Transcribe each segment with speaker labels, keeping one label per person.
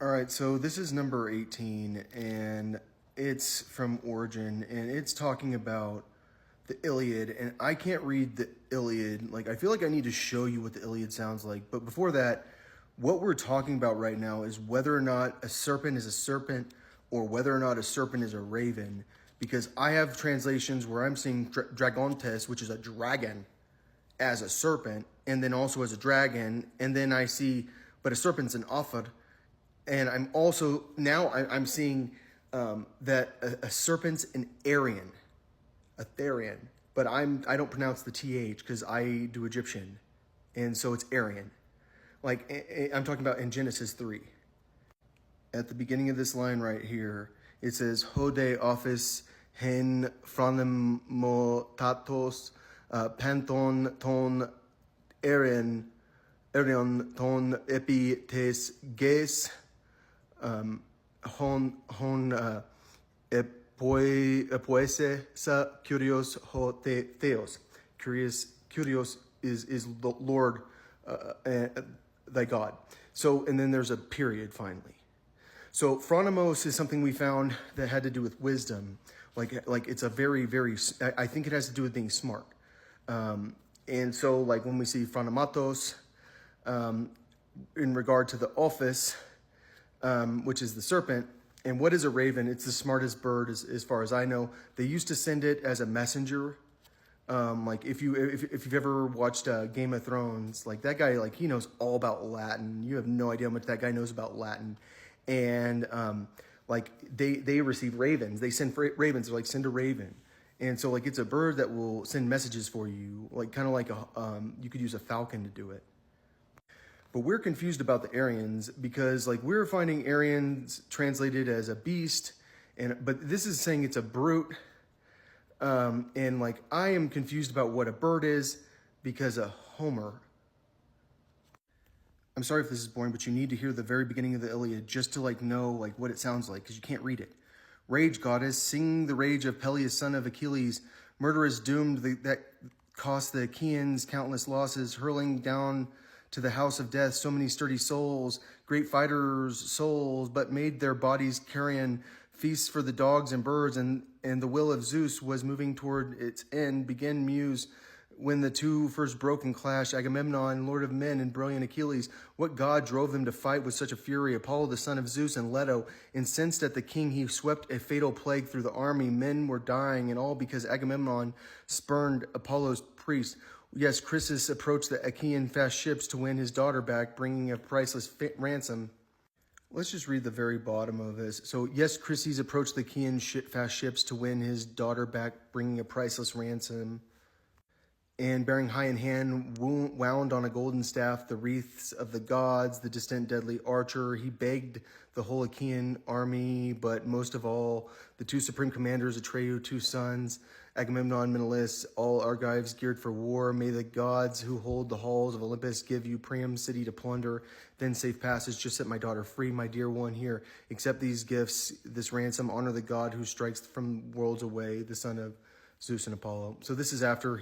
Speaker 1: All right, so this is number 18, and it's from Origin, and it's talking about the Iliad, and I can't read the Iliad. Like, I feel like I need to show you what the Iliad sounds like. But before that, what we're talking about right now is whether or not a serpent is a serpent or whether or not a serpent is a raven. Because I have translations where I'm seeing dragontes, which is a dragon, as a serpent, and then also as a dragon, and then I see, but a serpent's an ophir, and I'm also now I'm seeing that a serpent's an Aryan, a Therian, but I don't pronounce the th because I do Egyptian, and so it's Aryan. Like I'm talking about in Genesis 3. At the beginning of this line right here, it says Hode office hen phronemotatos panthon ton Aryan ton epi tes ges hon epoese sa curios ho theos. Curios is the Lord, thy God. So, and then there's a period finally. So phronimos is something we found that had to do with wisdom. Like it's a very, I think it has to do with being smart. And so like when we see phronomatos, in regard to the office, which is the serpent, and what is a raven? It's the smartest bird as far as I know. They used to send it as a messenger. Like if you've ever watched Game of Thrones, like that guy, like he knows all about Latin. You have no idea how much that guy knows about Latin. And like they receive ravens. They send ravens. They're like, send a raven. And so like it's a bird that will send messages for you, like kind of like you could use a falcon to do it. But we're confused about the Aryans because like we're finding Aryans translated as a beast, but this is saying it's a brute. And like I am confused about what a bird is because of Homer. I'm sorry if this is boring, but you need to hear the very beginning of the Iliad just to like know like what it sounds like because you can't read it. Rage goddess, sing the rage of Peleus, son of Achilles, murderous doomed that cost the Achaeans countless losses, hurling down to the house of death so many sturdy souls, great fighters' souls, but made their bodies carrion feasts for the dogs and birds, and the will of Zeus was moving toward its end. Begin muse when the two first broke and clashed, Agamemnon, lord of men, and brilliant Achilles. What god drove them to fight with such a fury? Apollo, the son of Zeus, and Leto. Incensed at the king, he swept a fatal plague through the army. Men were dying, and all because Agamemnon spurned Apollo's priest. Yes, Chryses approached the Achaean fast ships to win his daughter back, bringing a priceless ransom. Let's just read the very bottom of this. So, yes, Chryses approached the Achaean fast ships to win his daughter back, bringing a priceless ransom. And bearing high in hand, wound on a golden staff the wreaths of the gods, the distant deadly archer. He begged the whole Achaean army, but most of all, the two supreme commanders, Atreus, two sons, Agamemnon, Menelaus, all Argives geared for war. May the gods who hold the halls of Olympus give you Priam's city to plunder, then safe passage. Just set my daughter free, my dear one. Here, accept these gifts, this ransom. Honor the god who strikes from worlds away, the son of Zeus and Apollo. So this is after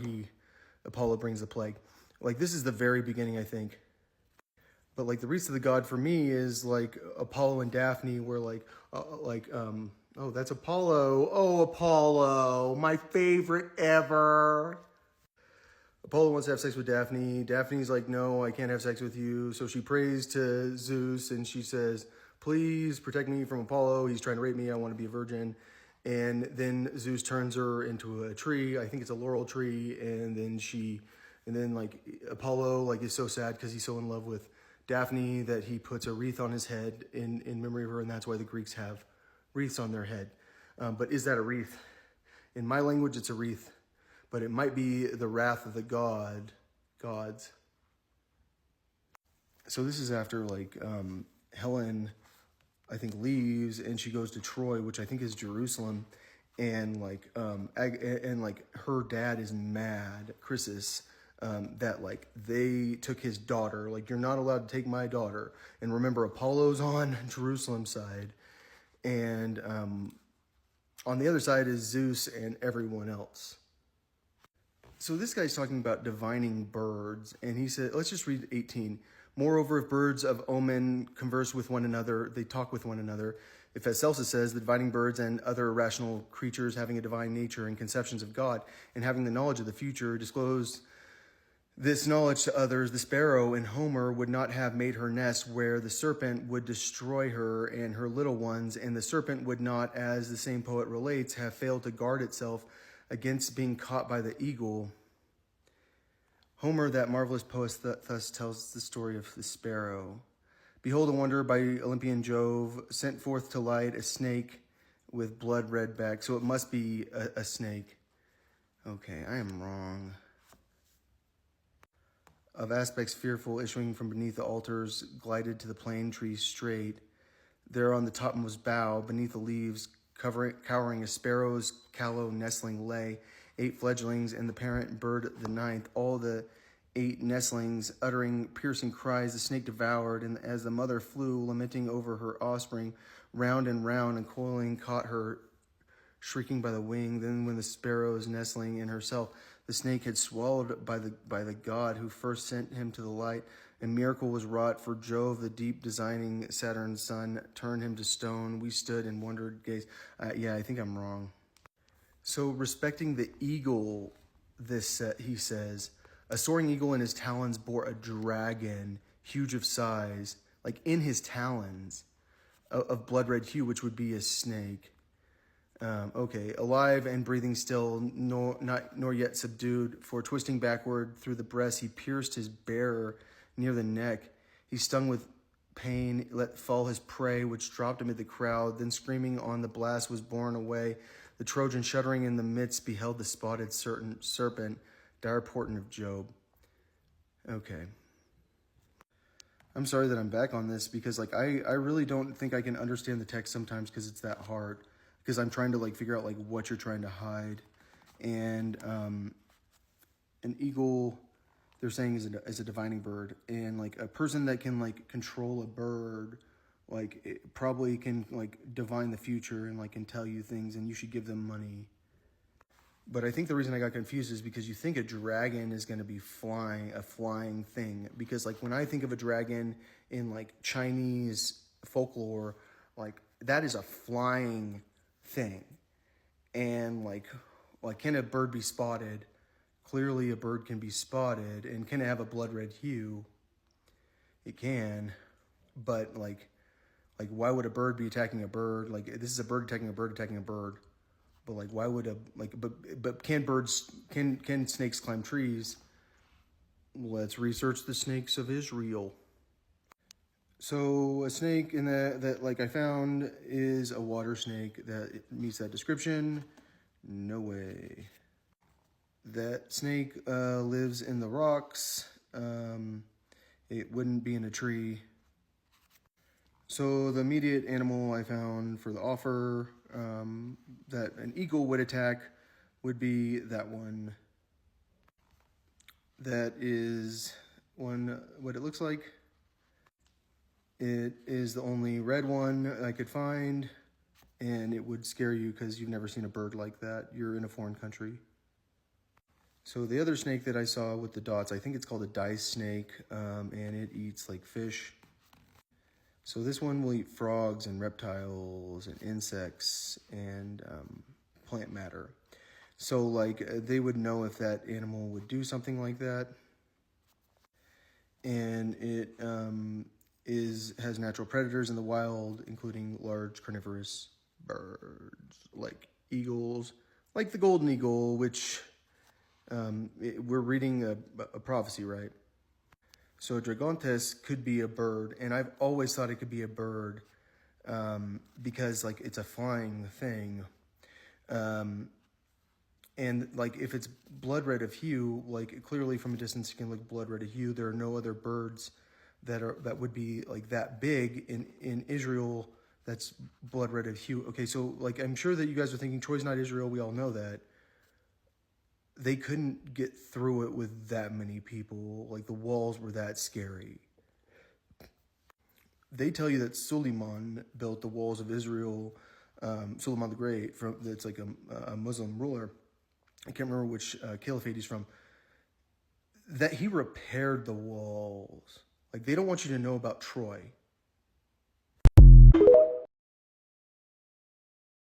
Speaker 1: Apollo brings the plague. Like, this is the very beginning, I think. But, like, the wreaths of the god for me is, like, Apollo and Daphne were, oh, that's Apollo. Oh, Apollo, my favorite ever. Apollo wants to have sex with Daphne. Daphne's like, no, I can't have sex with you. So she prays to Zeus, and she says, please protect me from Apollo. He's trying to rape me. I want to be a virgin. And then Zeus turns her into a tree. I think it's a laurel tree. And then like Apollo like is so sad because he's so in love with Daphne that he puts a wreath on his head in memory of her. And that's why the Greeks have wreaths on their head. But is that a wreath? In my language, it's a wreath, but it might be the wrath of the gods. So this is after like Helen, I think, leaves and she goes to Troy, which I think is Jerusalem, and her dad is mad, Chryses, that like they took his daughter. Like, you're not allowed to take my daughter. And remember, Apollo's on Jerusalem's side, and on the other side is Zeus and everyone else. So this guy's talking about divining birds, and he said, let's just read 18. Moreover, if birds of omen converse with one another, they talk with one another. If, as Celsus says, the dividing birds and other irrational creatures having a divine nature and conceptions of God, and having the knowledge of the future, disclose this knowledge to others, the sparrow in Homer would not have made her nest where the serpent would destroy her and her little ones, and the serpent would not, as the same poet relates, have failed to guard itself against being caught by the eagle. Homer, that marvelous poet, thus tells the story of the sparrow. Behold a wonder by Olympian Jove, sent forth to light a snake with blood-red back. So it must be a snake. Okay, I am wrong. Of aspects fearful, issuing from beneath the altars, glided to the plane tree straight. There on the topmost bough, beneath the leaves, cowering a sparrow's callow nestling lay, 8 fledglings, and the parent bird the 9th, all the 8 nestlings uttering piercing cries, the snake devoured, and as the mother flew, lamenting over her offspring, round and round, and coiling, caught her, shrieking by the wing. Then when the sparrow's nestling in herself, the snake had swallowed by the god who first sent him to the light, a miracle was wrought, for Jove, the deep designing Saturn's son, turned him to stone. We stood and wondered, gazed. Yeah, I think I'm wrong. So respecting the eagle, he says, a soaring eagle in his talons bore a dragon, huge of size, like in his talons, of blood-red hue, which would be a snake. Okay, alive and breathing still, nor yet subdued, for twisting backward through the breast, he pierced his bearer near the neck. He stung with pain, let fall his prey, which dropped amid the crowd. Then screaming on the blast was borne away. The Trojan, shuddering in the midst, beheld the spotted serpent, dire portent of Job. Okay. I'm sorry that I'm back on this because I really don't think I can understand the text sometimes because it's that hard. Because I'm trying to figure out what you're trying to hide. And an eagle, they're saying is a divining bird. And a person that can control a bird, it probably can divine the future and can tell you things, and you should give them money. But I think the reason I got confused is because you think a dragon is going to be a flying thing. Because when I think of a dragon in Chinese folklore, that is a flying thing. And can a bird be spotted? Clearly a bird can be spotted. And can it have a blood red hue? It can. But why would a bird be attacking a bird? This is a bird attacking a bird. But why would but can snakes climb trees? Let's research the snakes of Israel. So a snake in that I found is a water snake that meets that description. No way. That snake lives in the rocks. It wouldn't be in a tree. So the immediate animal I found for the offer that an eagle would attack would be that one. That is what it looks like. It is the only red one I could find, and it would scare you because you've never seen a bird like that. You're in a foreign country. So the other snake that I saw with the dots, I think it's called a dice snake, and it eats fish. So this one will eat frogs and reptiles and insects and plant matter. So they would know if that animal would do something like that. And it has natural predators in the wild, including large carnivorous birds like eagles, like the golden eagle, which we're reading a prophecy, right? So Dragontes could be a bird, and I've always thought it could be a bird because it's a flying thing. And if it's blood red of hue, clearly from a distance you can look blood red of hue. There are no other birds that would be that big in Israel that's blood red of hue. Okay, so I'm sure that you guys are thinking Troy's not Israel. We all know that. They couldn't get through it with that many people. The walls were that scary. They tell you that Suleiman built the walls of Israel, Suleiman the Great, that's a Muslim ruler. I can't remember which caliphate he's from. That he repaired the walls. Like, they don't want you to know about Troy.